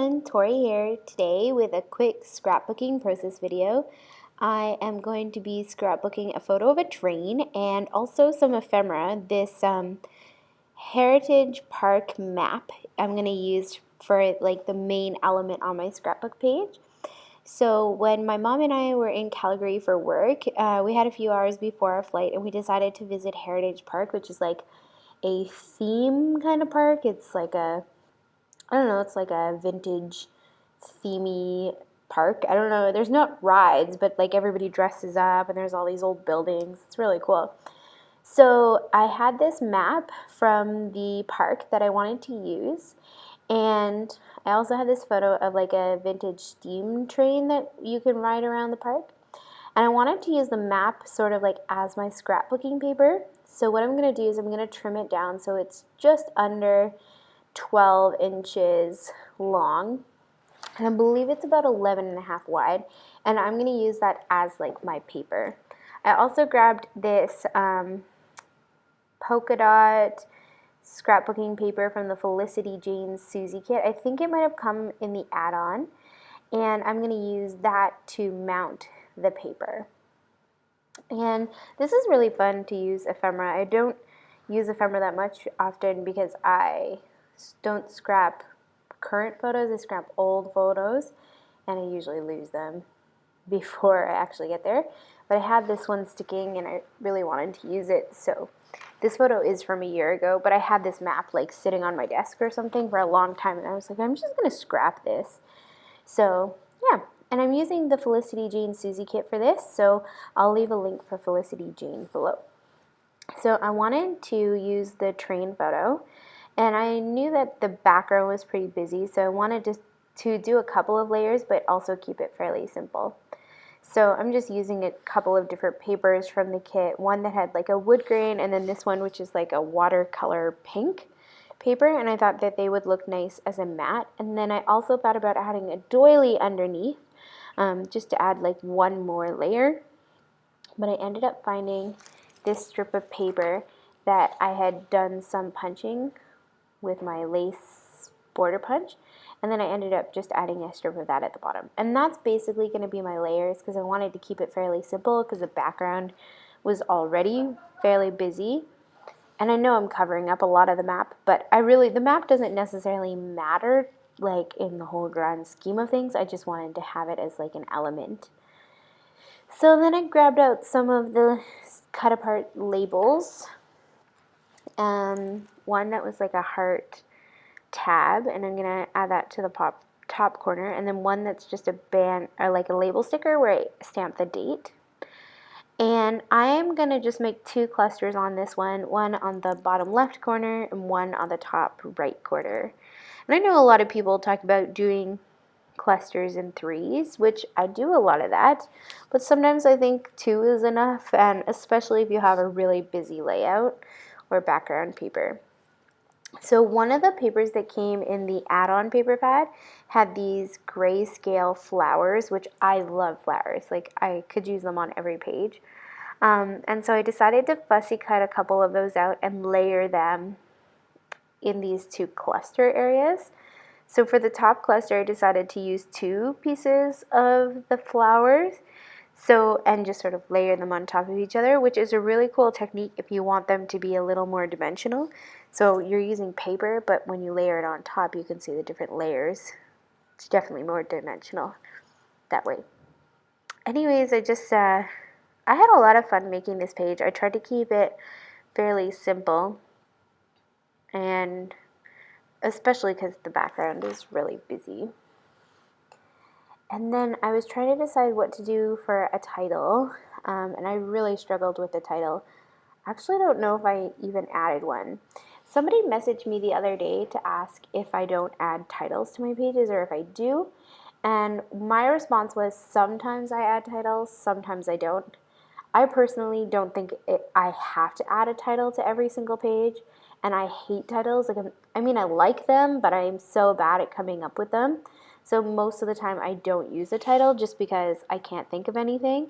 everyone, Tori here today with a quick scrapbooking process video. I am going to be scrapbooking a photo of a train and also some ephemera. This Heritage Park map I'm going to use for like the main element on my scrapbook page. So when my mom and I were in Calgary for work, we had a few hours before our flight and we decided to visit Heritage Park, which is like a theme kind of park. It's like I don't know, it's like a vintage themey park. I don't know, there's not rides, but like everybody dresses up and there's all these old buildings. It's really cool. So I had this map from the park that I wanted to use, and I also had this photo of like a vintage steam train that you can ride around the park. And I wanted to use the map sort of like as my scrapbooking paper. So what I'm going to do is I'm going to trim it down so it's just under 12 inches long, and I believe it's about 11 and a half wide, and I'm going to use that as like my paper. I also grabbed this polka dot scrapbooking paper from the Felicity Jane Susie kit. I think it might have come in the add-on, and I'm going to use that to mount the paper. And this is really fun to use ephemera. I don't use ephemera that much often because I don't scrap current photos, I scrap old photos, and I usually lose them before I actually get there. But I had this one sticking and I really wanted to use it, so this photo is from a year ago, but I had this map like sitting on my desk or something for a long time, and I was like, I'm just going to scrap this. So yeah, and I'm using the Felicity Jane Susie kit for this, so I'll leave a link for Felicity Jane below. So I wanted to use the train photo, and I knew that the background was pretty busy, so I wanted to do a couple of layers, but also keep it fairly simple. So I'm just using a couple of different papers from the kit, one that had like a wood grain, and then this one which is like a watercolor pink paper, and I thought that they would look nice as a mat. And then I also thought about adding a doily underneath, just to add like one more layer. But I ended up finding this strip of paper that I had done some punching with my lace border punch, and then I ended up just adding a strip of that at the bottom. And that's basically going to be my layers because I wanted to keep it fairly simple because the background was already fairly busy. And I know I'm covering up a lot of the map, but the map doesn't necessarily matter like in the whole grand scheme of things. I just wanted to have it as like an element. So then I grabbed out some of the cut apart labels. One that was like a heart tab, and I'm going to add that to the top corner, and then one that's just a band or like a label sticker where I stamp the date. And I am going to just make two clusters on this one on the bottom left corner and one on the top right corner. And I know a lot of people talk about doing clusters in threes, which I do a lot of that, but sometimes I think two is enough, and especially if you have a really busy layout or background paper. So one of the papers that came in the add-on paper pad had these grayscale flowers, which I love flowers. Like I could use them on every page. And so I decided to fussy cut a couple of those out and layer them in these two cluster areas. So for the top cluster, I decided to use two pieces of the flowers. And just sort of layer them on top of each other, which is a really cool technique if you want them to be a little more dimensional. So you're using paper, but when you layer it on top, you can see the different layers. It's definitely more dimensional that way. Anyways, I had a lot of fun making this page. I tried to keep it fairly simple, and especially because the background is really busy. And then I was trying to decide what to do for a title, and I really struggled with the title. I actually don't know if I even added one. Somebody messaged me the other day to ask if I don't add titles to my pages or if I do, and my response was sometimes I add titles, sometimes I don't. I personally don't think I have to add a title to every single page, and I hate titles. I like them, but I'm so bad at coming up with them. So most of the time I don't use a title just because I can't think of anything.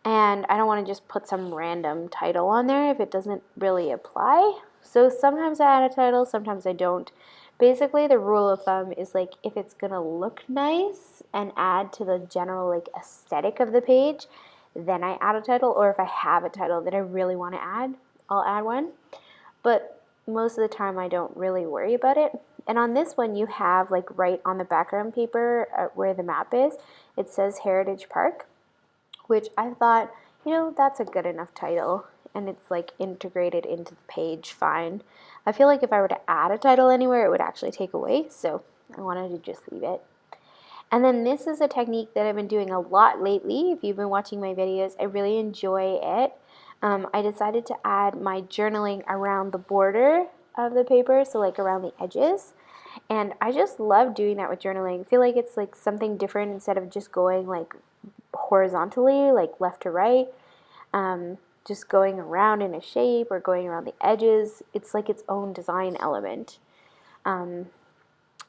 And I don't want to just put some random title on there if it doesn't really apply. So sometimes I add a title, sometimes I don't. Basically, the rule of thumb is like if it's gonna look nice and add to the general like aesthetic of the page, then I add a title, or if I have a title that I really want to add, I'll add one. But most of the time I don't really worry about it. And on this one you have like right on the background paper where the map is, it says Heritage Park, which I thought, that's a good enough title, and it's like integrated into the page fine. I feel like if I were to add a title anywhere, it would actually take away, so I wanted to just leave it. And then this is a technique that I've been doing a lot lately. If you've been watching my videos, I really enjoy it. I decided to add my journaling around the border of the paper, so like around the edges. And I just love doing that with journaling. I feel like it's like something different instead of just going like horizontally, like left to right. Just going around in a shape or going around the edges. It's like its own design element. And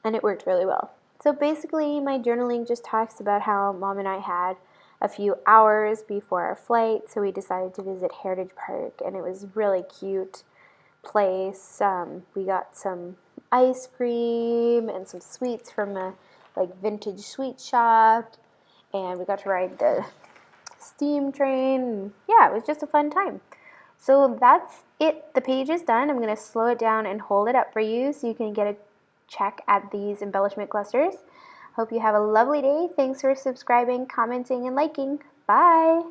it worked really well. So basically my journaling just talks about how Mom and I had a few hours before our flight, so we decided to visit Heritage Park, and it was really cute place. We got some ice cream and some sweets from a like vintage sweet shop, and we got to ride the steam train. Yeah, it was just a fun time. So that's it. The page is done. I'm going to slow it down and hold it up for you so you can get a check at these embellishment clusters. Hope you have a lovely day. Thanks for subscribing, commenting, and liking. Bye.